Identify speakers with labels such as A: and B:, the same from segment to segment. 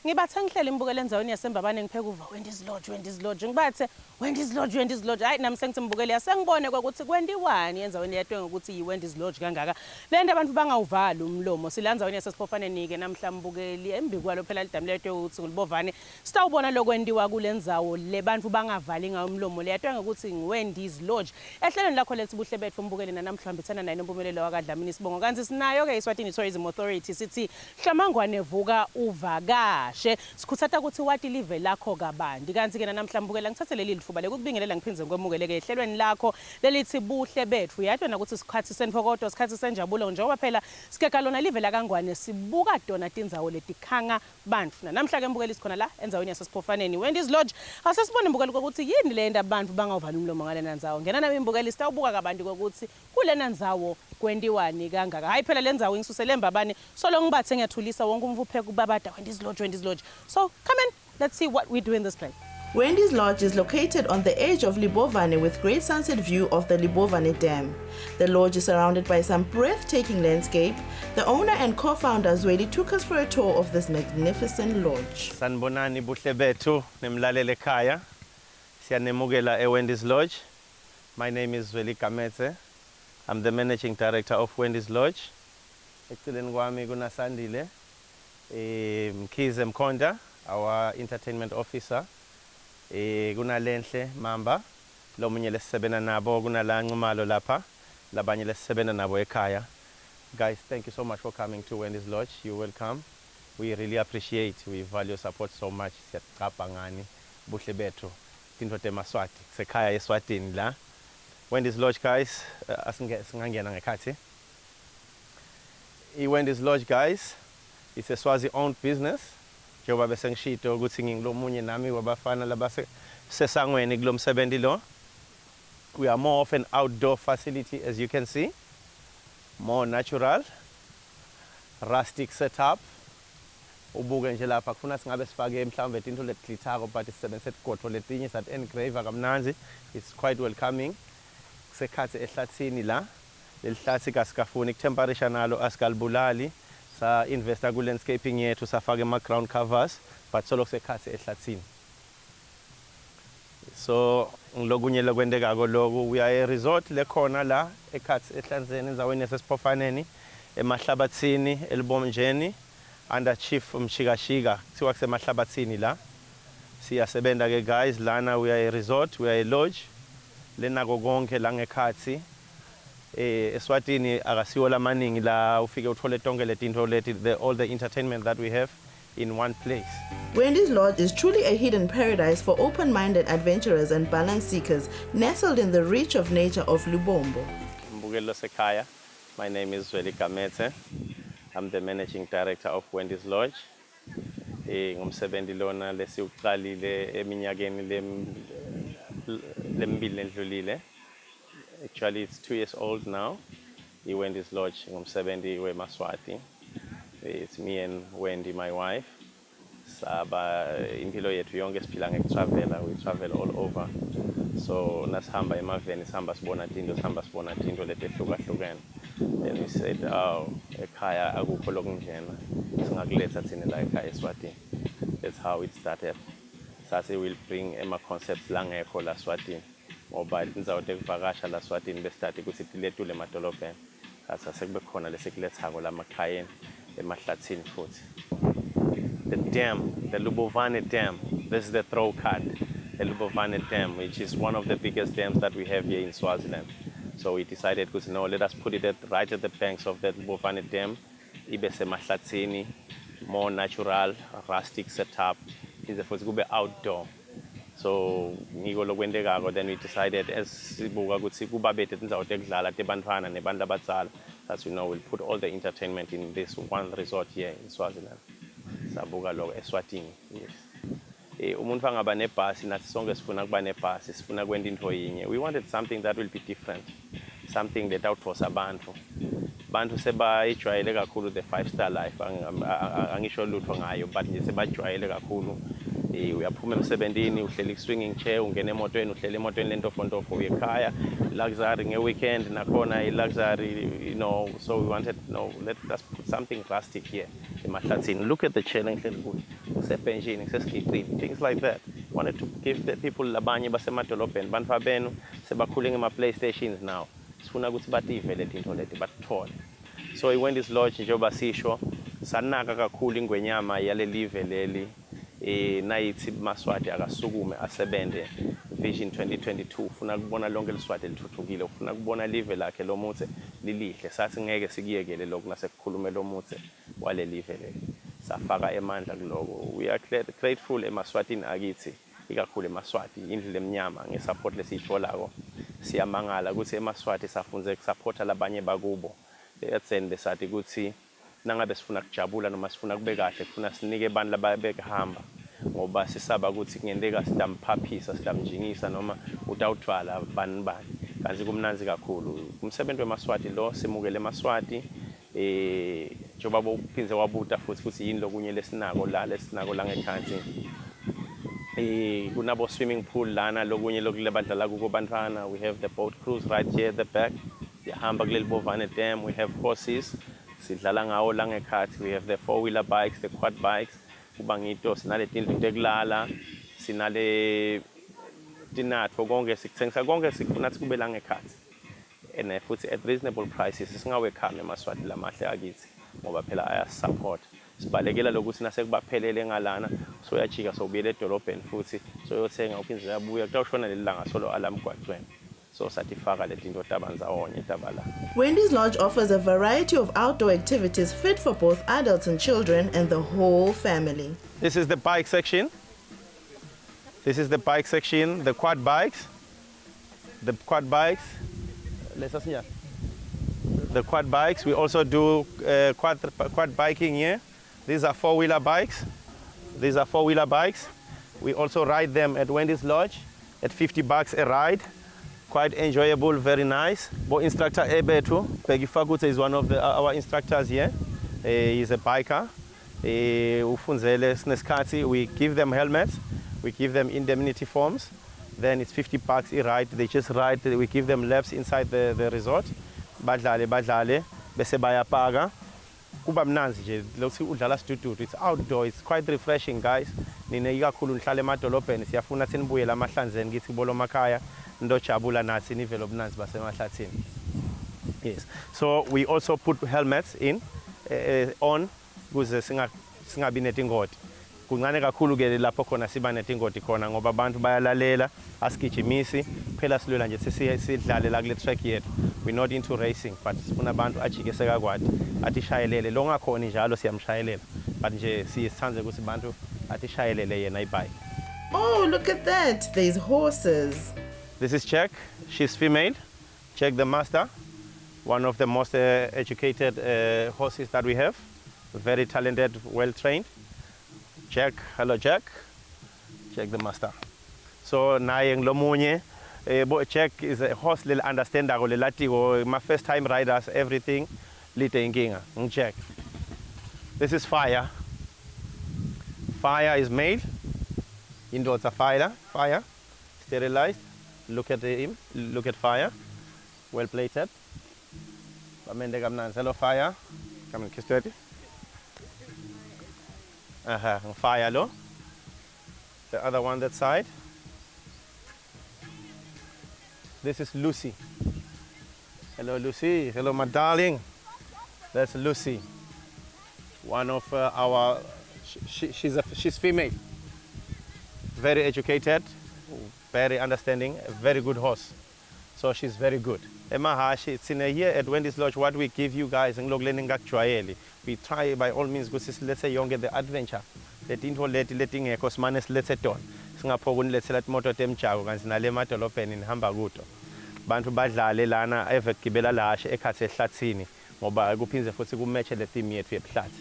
A: ngibathe ngihlele imbukelo enzaweni yasembabane ngipheka uva Wendy's Lodge ngibathe Wendy's Lodge hayi nami sengithimbukele yasengibone ukuthi kwendiwani enzaweni yetwe ngokuthi yiWendy's Lodge kangaka le nto abantu bangawuvali umlomo silanzaweni yasesiphofaneni ke namhlambukeli embikwalo phela lidami letwe ukuthi ngulibovane sitawubona lokwendiwa kulendzawo le bantu bangavali ngayo umlomo leyatwe ngokuthi ngiWendy's Lodge ehlelweni lakho lethi Buhle Betfu umbukeli namhlambithana naye nompumelelo wakadlamini sibongo kanti sinayo ke iSwatini Tourism Authority sithi hlamangwane vuka uvakashe sikhuthatha ukuthi wati live lakho kabandi kanti ke namhlambukela ngithathe leli lithuba lekubingelela ngiphinze ngikwemukele ke ehlelweni lakho lelithi Buhle Betfu yatwe nakuthi sikhathi senfokodo sikhathi senjabulo njengoba phela sikeka lona live la kangwane sibuka dona tindzawo letikhanga bantu namhla ke mbukeli sikhona la enzaweni yasesiphofaneni Wendy's Lodge asesibone imbukelo ukuthi yini le nto abantu bangawuvali umlomo ngalena ndzawo ngena nami imbukeli sitawubuka kabandi ukuthi kulena ndzawo kwendiwani kangaka hayi phela le ndzawo ngisusele embabane solo ngibathe ngiyathulisa wonke umvuphe kubabada Wendy's Lodge so come in let's see what we do in this place.
B: Wendy's Lodge is located on the edge of Libovane with great sunset view of the Libovane Dam. The lodge is surrounded by some breathtaking landscape. The owner and co-founders Wendy took us for a tour of this magnificent lodge.
C: Sanibonani Buhle Betfu nemlalele ekhaya. Siyanemukela eWendy's Lodge. My name is Buhle Betfu. I'm the managing director of Wendy's Lodge. Eceleni kwami kunasandile Mkhize Mkhonda, our entertainment officer. Kunalenhle Mamba lomunye lesisebena nabo kunala Nxumalo lapha labanye lesisebena nabo ekhaya. Guys, thank you so much for coming to Wendy's Lodge. You're welcome. We really appreciate, we value your support so much. Siyaqapha ngani Buhle Betfu tinto temaswati sekhaya eSwatini la. Wendy's Lodge guys, singangena ngekhathi. Wendy's Lodge guys, it's a Swazi owned business. Njengoba bese ngishito ukuthi ngingilomunye nami wabafana labase sesangweni kulomsebenzi lo. We are more of an outdoor facility as you can see. More natural, rustic setup. Ubuke nje lapha kufuna singabe sifake mhlawumbe into leglithako but sisebenzise igodo letinye sat engrave kamnanzi. It's quite welcoming. Kusekhathi ehlathini la. Lelihlathi kasikafuni temperature nalo asikalibulali. Sa investa ku landscaping yethu safaka ama ground covers but solo kusekhathi ehlathini. So ngilokunye lokwendekako lokho we are a resort lekhona la ekhathi ehlanzeni enzaweni yasesiphofaneni emahlabathini elibomnjeni under chief Mshikashika kuthiwa kusemahlabathini la. Siyasebenza ke guys lana we are a resort, we are a lodge lenako konke la ngekhathi eSwatini akasiwo lamaningi la ufike uthole tonke letinto leti all the entertainment that we have in one place.
B: Wendy's Lodge is truly a hidden paradise for open-minded adventurers and balance seekers, nestled in the reach of nature of Lubombo.
C: Mbukelo sekhaya. My name is Buhle Betfu. I'm the managing director of Wendy's Lodge. Ngumsebenzi lona lesiuqalile eminyakeni lembili endlulile. Actually, it's 2 years old now. Wendy's Lodge, ngumsebenzi weMaswati. It's me and Wendy, my wife. Saba impilo yethu yonke siphila ngekutravela. We travel all over. So nasihamba emaveni sihamba sibona tinto letehlukahlukene. And we said, oh, ekhaya akukho lokunjena. Singakuletha thina la ekhaya eSwatini. That's how it started. Sase will bring ema concepts la ngekho la Swatini. Mobile indzawo tekuvakasha la Swatini bestart ukuthi tiletule emadolobheni. Sasa sekube khona lesekulethako la makhayeni emahlathini futhi. The dam, the Libovane Dam, this is the throw card. The Libovane Dam, which is one of the biggest dams that we have here in Swaziland. So we decided, no, let us put it right at the banks of the Libovane Dam. Ibe semahlathini, more natural, rustic setup. It's supposed to be outdoor. So then we decided as sibuka ukuthi kuba bethe indzawo tekudlala tebantfwana nebantu abadzala that we'll put all the entertainment in this one resort here in Swaziland. Sabuka lo eSwatini. Yes. Umuntu angaba nebhasi nathi sonke sifuna kuba nebhasi sifuna kwenda into yinye. We wanted something that will be different. Something that outforce abantu. Bantu sebayijwayele kakhulu the 5-star life. Angisho lutho ngayo but nje sebajwayele kakhulu uyaphuma emsebenzini uhleli ku-swinging chair ungena emotweni uhleli emotweni lentofontofo uye ekhaya luxury nge-weekend nakhona i-luxury, you know. So we wanted, no, let's put something drastic here emahlathini. Look at the chair lengihleli kuyo ngisebhenjini ngisesigiqini, things like that. Wanted to give the people labanye basemadolobheni bantu babenu sebakhule ngema-playstations now, sifuna ukuthi bative le tinto leti bathole. So i-Wendy's Lodge njengoba sisho sanaka kakhulu ingwenyama yale live leli, nayithi Maswati akasukume asebende Vision 2022. Ufuna kubona lonke liswati lithuthukile, ufuna kubona live lakhe lomuthe lilihle. Sathi ngeke sikiyekele lokhu nasekukhulume lomuthe wale live leli, safaka emandla kuloko. We are grateful eMaswatini akithi, ikakhulu eMaswati indlu emnyama ngesupport lesiyitholako. Siyamangala ukuthi eMaswati safunze ukusupporta labanye bakubo. Etseni besathi ukuthi nangabe sifuna kujabula noma sifuna kube kahle kufuna sinike abantu lababekuhamba, ngoba sisaba ukuthi kungenzeka sidamphaphisa sidamjingisa noma utawuthwala bani kanti kumnanzi kakhulu umsebenzi weMaswati lo. Simukele eMaswati njengoba bophinze wabuta futhi yini lokunye lesinako la ngekhansi. Kunabo swimming pool lana lokunye lokule badlala kuko bantwana. We have the boat cruise right here at the back. Siyahamba kuleli Bovane Dam. We have horses sidlala ngawo la ngekhathi. We have the four-wheeler bikes, the quad bikes. Kuba ngito sinale tindlu tekulala, sinale tinatfo konke sikuthengisa konke sikufuna kube la ngekhathi. And futhi at reasonable prices singawekhame eMaswati lamahle akithi ngoba phela ayasupport. Sibalekela lokuthi nasekubaphelele ngalana soyajika sobuyela edolobheni futhi soyothenga uphindze yabuya kutawushona leli langa solo alamgwaqweni. So satifaka le tinto tabanzawonye tabala.
B: Wendy's Lodge offers a variety of outdoor activities fit for both adults and children and the whole family.
C: This is the bike section. This is the bike section, the quad bikes. The quad bikes. The quad bikes. We also do quad biking here. These are four-wheeler bikes. These are four-wheeler bikes. We also ride them at Wendy's Lodge at $50 a ride. Quite enjoyable, very nice. Bo instructor Buhle Betfu, Peggy is one of our instructors here. He's a biker. We give them helmets. We give them indemnity forms. Then it's $50 a ride. They just ride. We give them laps inside the resort. Badlale, bese bayapaga. Kuba mnanzi nje lokho udlala sidududu. It's outdoor. It's quite refreshing, guys. Nine ikakhulu nihlale emadolobheni siyafuna sinibuyele amahlanzeni kithi bolo makhaya ndojabula nathi nivele obunanzi basemahlathini. Yes. So we also put helmets on kuze singabi netingoti. Kuncane kakhulu ke lapho khona siba netingoti khona ngoba abantu bayalalela asigijimisi phela silwela nje sidlale la kule track yethu. We're not into racing, but sifuna abantu ajike sekakwadi atishayelele lo ngakhona njalo siyamshayelela, but nje siyithande ukuthi abantu atishayelele yena ibike.
B: Oh, look at that. There's horses.
C: This is Jack. She's female. Jack the master. One of the most educated horses that we have. Very talented, well trained. Jack, hello Jack. Jack the master. So naye nglomunye. Jack is a horse little understandable latiko. My first time riders, everything. Lite inginga. Jack. This is Fire. Fire is male. Indoors are Fire. Sterilized. Look at him. Look at Fire. Well plated. Hello Fire. Come and kiss dirty. Fire low. The other one that side. This is Lucy. Hello Lucy. Hello my darling. That's Lucy. One of our. She's female. Very educated. Very understanding. A very good horse. So she's very good. It's in a year at Wendy's Lodge. What we give you guys, we try by all means, let's say, you get the adventure. Letting Cosmanes let's it on. Singapore let's let motor tem chow and Nalemato open in Hambaguto. Bantu Badla, Lana, Ever Kibela Lash, Ekase Slatzini, Mobile Gupins, a good match at the team yet with flat.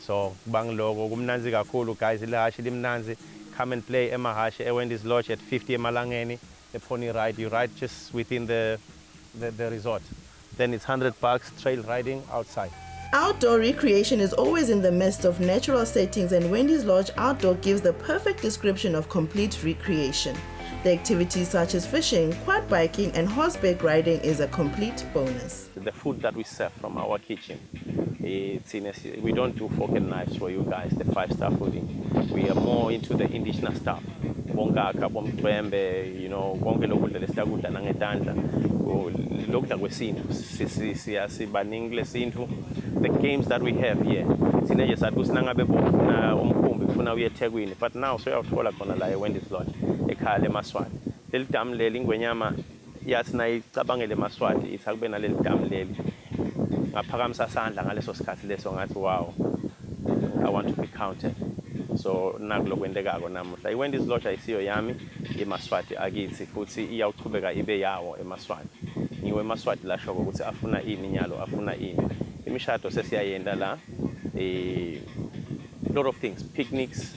C: So, Bang logo, Gumnanziga Kulu, guys, Lash, Nanzi, come and play Emma Hash, Wendy's Lodge at 50 Malangeni, a pony ride. You ride just within the resort. Then it's $100 trail riding outside.
B: Outdoor recreation is always in the midst of natural settings, and Wendy's Lodge Outdoor gives the perfect description of complete recreation. The activities such as fishing, quad biking and horseback riding is a complete bonus.
C: The food that we serve from our kitchen, we don't do fork and knives for you guys, the 5-star fooding. We are more into the indigenous stuff. Bongaka, bomtwembe, you know, konke lokudla lesiyakudla nangetandla. Lokudla kwesintu, sibaningi lesintu. The games that we have here, sineje sathi kusinangabe bofuna umkhumbi kufuna uye eThekwini, but now soyawuthola khona la eWendy's Lodge ekhaya leMaswati. Leli damu leli ingwenyama yathi nayicabangele eMaswati ithi akube naleli damu leli. Ngaphakamisa isandla ngaleso sikhathi leso ngathi wow, I want to be counted. So nakulo kwendekako namuhla iWendy's Lodge ayisiyo yami eMaswati akithi futhi iyawuchubeka ibe yawo eMaswati. Ngiwe eMaswati la shoko ukuthi afuna ini nyalo afuna ini. Imishado sesiyayenda la a lot of things, picnics,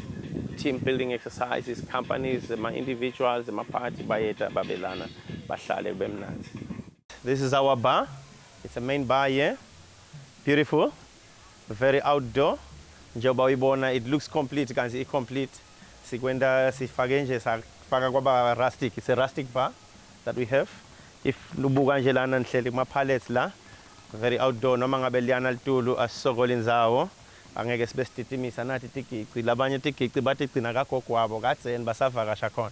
C: team building exercises, companies, individuals, party bayeta babelana bahlale bemnandi. This is our bar. It's a main bar here. Beautiful, very outdoor. Njoba uyibona, it looks complete, kanzi incomplete. Sikwenda sifake nje safaka kwaba rustic. It's a rustic bar that we have. If lubuka nje lana nihleli kuma pallets la, very outdoor, noma ngabe liyana litulu asisokole indzawo. Angeke sibe sititimisa nathi tigici labanye tigici bathi gcina kagogo wabo kadzeni basavakasha khona.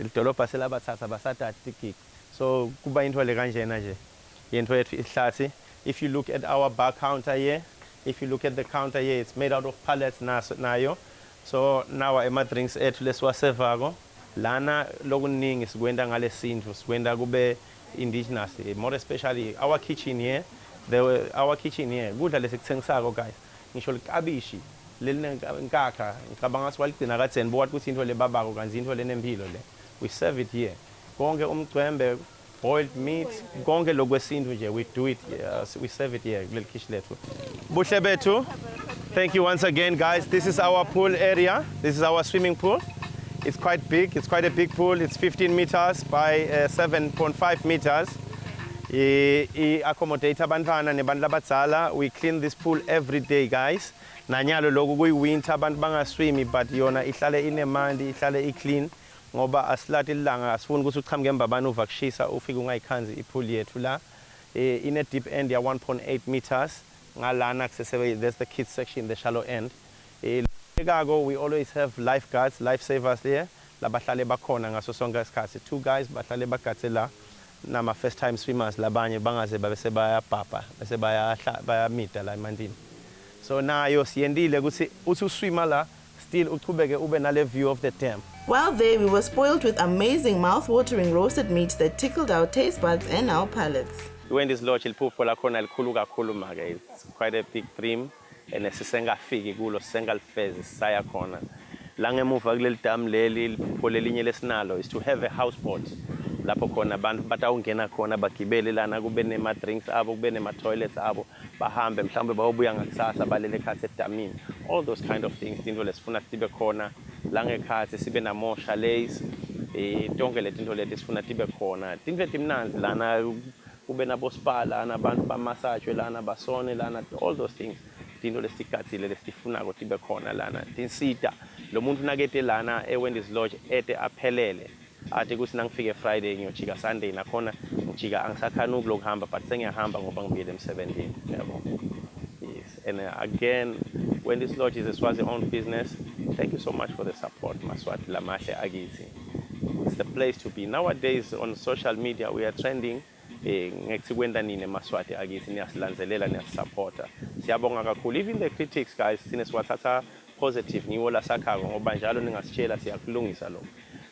C: Idolobha selabathatha basathatha tigici. So kuba into le kanjena nje. Into yethu ihlathi. If you look at our bar counter here, if you look at the counter here, it's made out of pallets nayo. So now ema drinks ethu lesiwasevako. Lana lokuningi sikwenda ngale sintu, sikwenda kube indigenous, more especially our kitchen here. Our kitchen here, kudla lesikuthengisako guys. Ngisho likabishi lelinenkakha ngicabanga ukuthi waligcina kadzeni bowathi kuthi into lebabako kanzi into lenempilo le. We serve it here. Konke umcwembe, boiled meat, konke lokwesintu nje we do it, we serve it here kuleli kitchen lethu. Buhle Betfu, thank you once again guys. This is our pool area. This is our swimming pool. It's quite big. It's quite a big pool. It's 15 meters by 7.5 meters. Accommodate abantwana nebantu labadzala. We clean this pool every day guys. Nanyalo loku kuyi winter abantu bangaswimi but yona ihlale inemandi, ihlale iclean ngoba asilati ilanga asifuni ukuthi uchamuke embabani uva kushisa ufike ungayikhanzi ipool yethu la. Ine deep end ya 1.8 meters. Ngalana kusesebe there's the kids section, the shallow end. We always have lifeguards, lifesavers there. Labahlale bakhona ngaso sonke isikhathi. 2 guys bahlale bagadze la. Nama first time swimmers labanye bangaze bese bayabhapha bese bayamida la emandini. So nayo siyendile ukuthi uthi uswima la still uchubeke ube nale view of the dam.
B: While there, we were spoiled with amazing mouth-watering roasted meats that tickled our taste buds and our palates.
C: Wendy's Lodge ilphupho lakhona likhulu kakhulu make. It's quite a big dream and sisengafiki kulo sisengalifezi saya khona. La ngemuva kuleli dam leli liphupho lelinye lesinalo is to have a houseboat. Lapho khona abantu batawungena khona bagibele lana kube nema drinks abo kube nema toilets abo bahambe mhlawumbe bayobuya ngakusasa balele ekhathi edamini. All those kind of things into lesifuna tibe khona la ngekhathi sibe namo chalets tonke letinto leti sifuna tibe khona. Tinto letimnanzi lana kube nabo spa lana abantu bamassage lana basone lana, all those things. Tinto lesitikathile lesifunako tibe khona lana. Tinsita lo muntu nakete lana eWendy's Lodge ete aphelele. Athi kuthi nangifike Friday ngiyojika Sunday nakhona ngijika angisakhani ukuhamba but sengiyahamba ngoba ngibuyele emsebenzini yabo. Yes, and again Wendy's Lodge is a Swazi owned business. Thank you so much for the support Maswati lamahle akithi. It's the place to be. Nowadays on social media we are trending ngethi kwenda nini eMaswati akithi niyasilandzelela niyasupporta. Siyabonga kakhulu. Even the critics guys sine siwathatha positive ngiwo la sakhako ngoba njalo ningasitshela siyakulungisa lokho.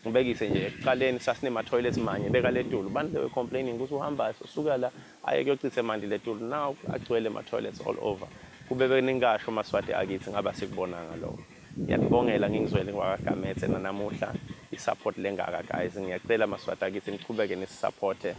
C: Ngibekise nje ekuqaleni sasinema toilets manje beka letulu bantu they were complaining ukuthi uhamba usuka la aye kuyochitha manje letulu, now agcwele ma toilets all over. Kube beningasho Maswati akithi ngaba sikubonanga lokho. Ngiyakubongela ngingizwele kwakaGamethe nanamuhla isupport lengaka guys. Ngiyacela Maswati akithi niqhubeke nisupporte.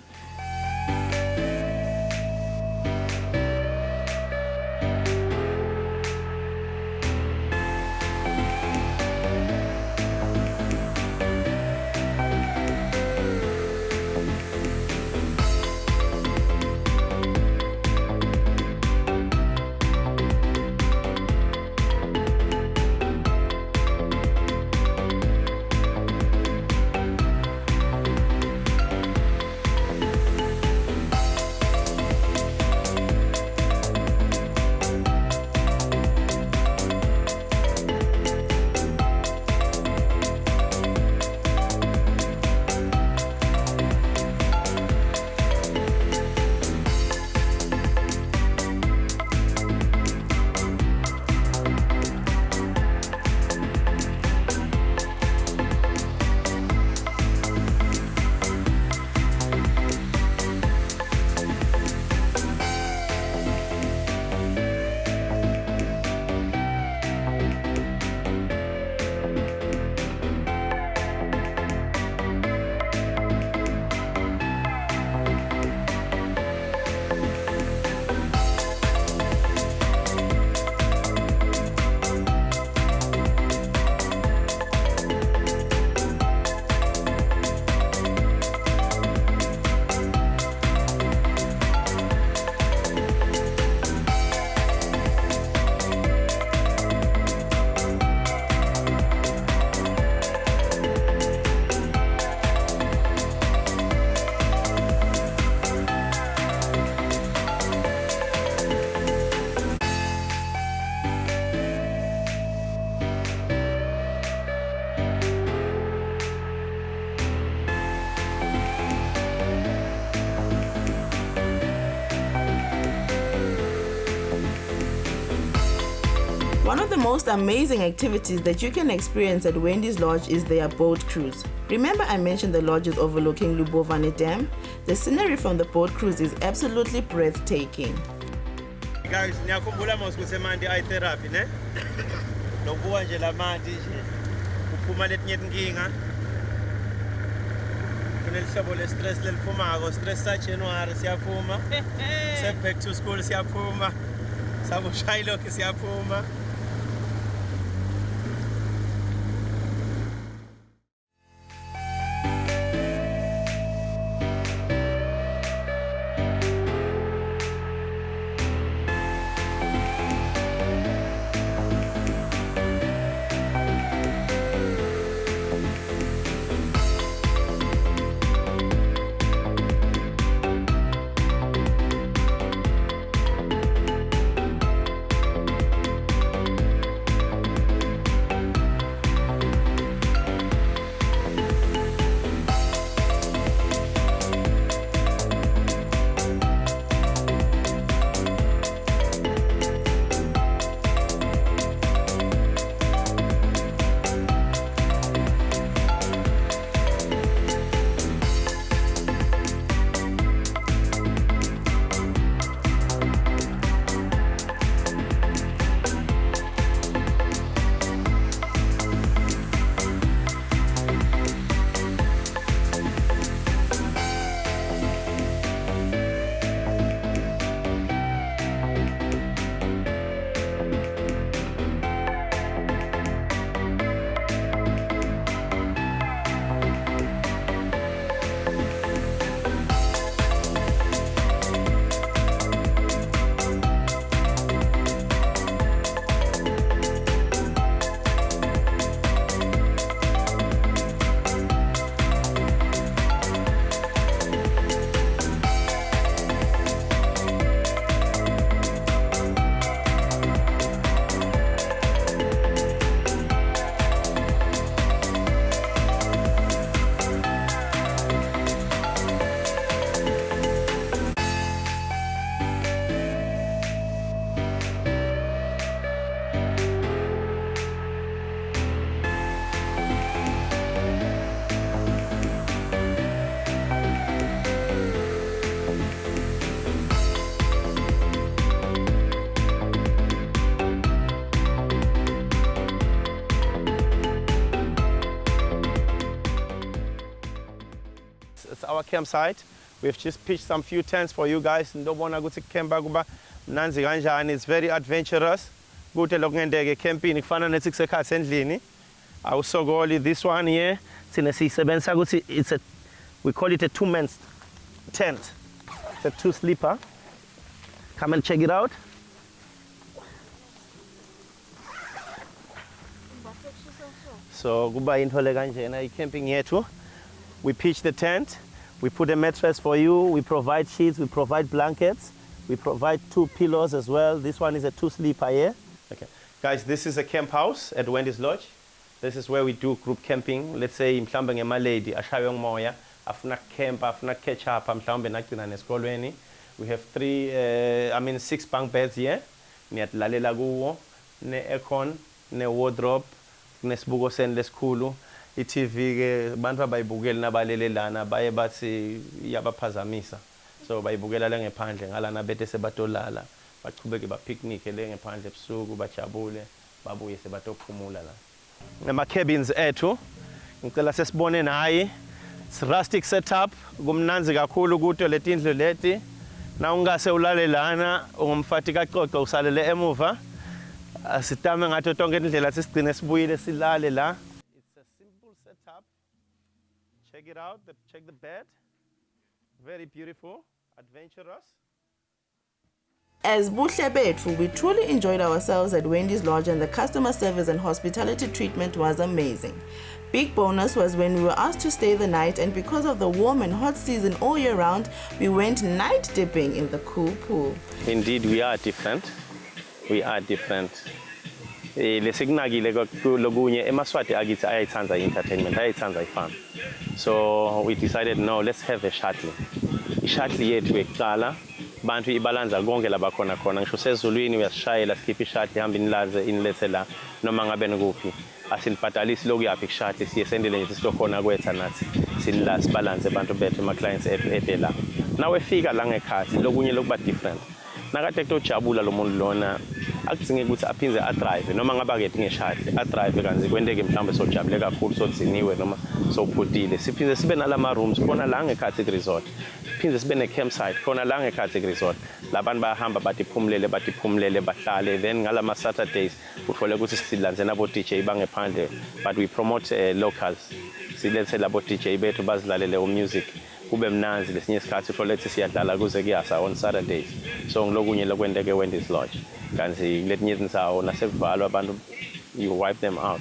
B: most amazing activities that you can experience at Wendy's Lodge is their boat cruise. Remember I mentioned the lodge is overlooking Libovane Dam? The scenery from the boat cruise is absolutely breathtaking.
D: Guys, niyakhumbula mawukuthi manje therapy ne? Nokubuka nje lamanti nje uphuma letinye inkinga. Kunelihlobo le stress leliphumako, stress sa January siyaphuma. Se back to school siyaphuma. Sabushaya lokho siyaphuma.
C: It's our campsite. We've just pitched some few tents for you guys. It's very adventurous. Camping this one here. We call it a two-man tent. It's a two-sleeper. Come and check it out. So camping here too. We pitch the tent, we put a mattress for you, we provide sheets, we provide blankets, we provide 2 pillows as well. This one is a 2-sleeper here. Okay. Guys, this is a camp house at Wendy's Lodge. This is where we do group camping. Let's say mhlawumbe ngema lady ashaywe ngomoya afuna camp, afuna catch up mhlawumbe nagcina nesikolweni. We have 6 bunk beds here. Niyatlalela kuwo, ne aircon, ne wardrobe, nesibuko seni lesikhulu. I-TV ke bantu abayibukeli nabalelelana baye bathi iyabaphazamisa. So bayibukela la ngephandle ngalana bete sebatolala, bachubeke ba picnic le ngephandle ebusuku bajabule, babuye sebatophumula la. Nama cabins ethu ngicela sesibone nayi. It's rustic setup, kumnanzi kakhulu kuto letindlu leti. Na ungase ulalelana ungumfati kaXoxo usalele emuva. Asitame ngathi tonke indlela sisigcine sibuyile silale la. Setup. Check it out, check the bed. Very beautiful, adventurous.
B: As Buhle Betfu, we truly enjoyed ourselves at Wendy's Lodge, and the customer service and hospitality treatment was amazing. Big bonus was when we were asked to stay the night, and because of the warm and hot season all year round, we went night dipping in the cool pool.
C: Indeed, we are different. We are different. Lesignagile logunye emaswati agithi ayayithanda entertainment, ayayithanda ifun. So we decided, no, let's have a shuttle. I-shuttle yethu ekuqala bantu ibalanza konke labakhona khona ngisho sezulwini uyasishayela sikhipha ishadi ihamba inilethe la noma ngabe nikuphi asilibhatalisi lokuyaphi kushadi siye sendele nje sizokhona kwetha nathi sinila sibalance abantu bethu ama-clients ethu la nawe fika la ngekhathi lokunye lokuba different nakade kutojabula lo muntu lona akudzinge ukuthi aphinze adrive noma ngaba ke ngeshadi adrive kanzi kwenteke mhlawumbe sojabule kakhulu sodziniwe noma sophutile siphinde sibe nalama rooms khona la ngekhathi resort phinde sibe ne campsite khona la ngekhathi resort labantu bayahamba batiphumulele bahlale then ngalama Saturdays uthole ukuthi silanze nabo DJ bangephandle but we promote locals silethe labo DJ bethu bazilalele music kube mnanzi lesinye isikhathi uthole ukuthi siyadlala kuze kuyasa on Saturdays so ngilokunye lokwenteke Wendy's Lodge kanzi kuletinye izindawo nasekuvalwa abantu you wipe them out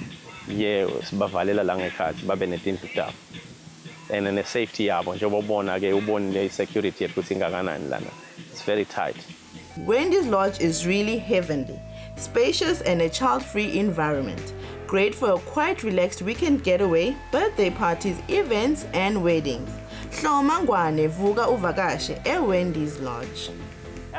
C: sibavalela la ngekhathi babe netindlu tabo and ne safety yabo njengoba ubona ke ubonile security yethu ingakanani lana it's very tight.
B: Wendy's Lodge is really heavenly, spacious and a child-free environment. Great for a quite relaxed weekend getaway, birthday parties, events and weddings. Hloma ngwane vuka uvakashe Wendy's Lodge.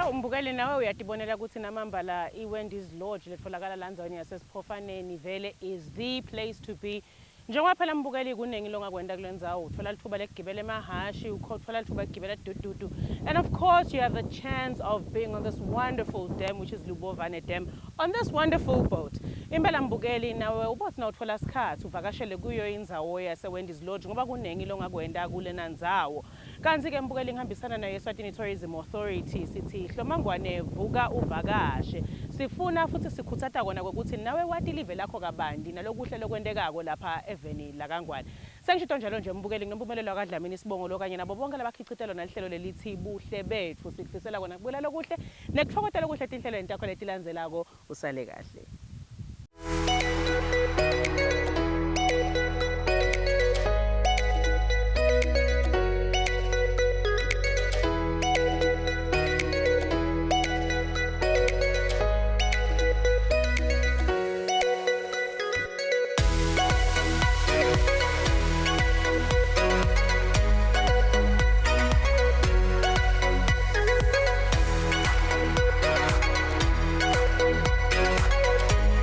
A: Umbukeli nawe uyatibonela ukuthi namamba la Wendy's Lodge letholakala la ndzawini yase Siphofaneni vele is the place to be. Njengoba phela mbukeli kuningi longakwenda kulendzawo uthola lithuba lekugibela emahashi uthola lithuba lekugibela dududu and of course you have the chance of being on this wonderful dam which is Libovane Dam on this wonderful boat. Impela mbukeli nawe ubothi na uthola isikhathi uvakashele kuyo indzawo yase Wendy's Lodge ngoba kuningi longakwenda kulena ndzawo. Kanzi ke mbukeli ngihambisana naye Eswatini Tourism Authority sithi hloma ngwane vuka uvakashe. Sifuna futhi sikhuthata kona ukuthi nawe wati live lakho kabandi nalokuhle lokwendekako lapha eveni la kaNgwane. Sengisho njalo nje mbukeli nginompumelelo kaDlamini Sibongolo kanye nabo bonke labakhicitelo nalihlelo lelithi Buhle Betfu sikufisela kona kubula lokuhle nekufokotela kuhle tinhlelo entakho letilandzelako usale kahle.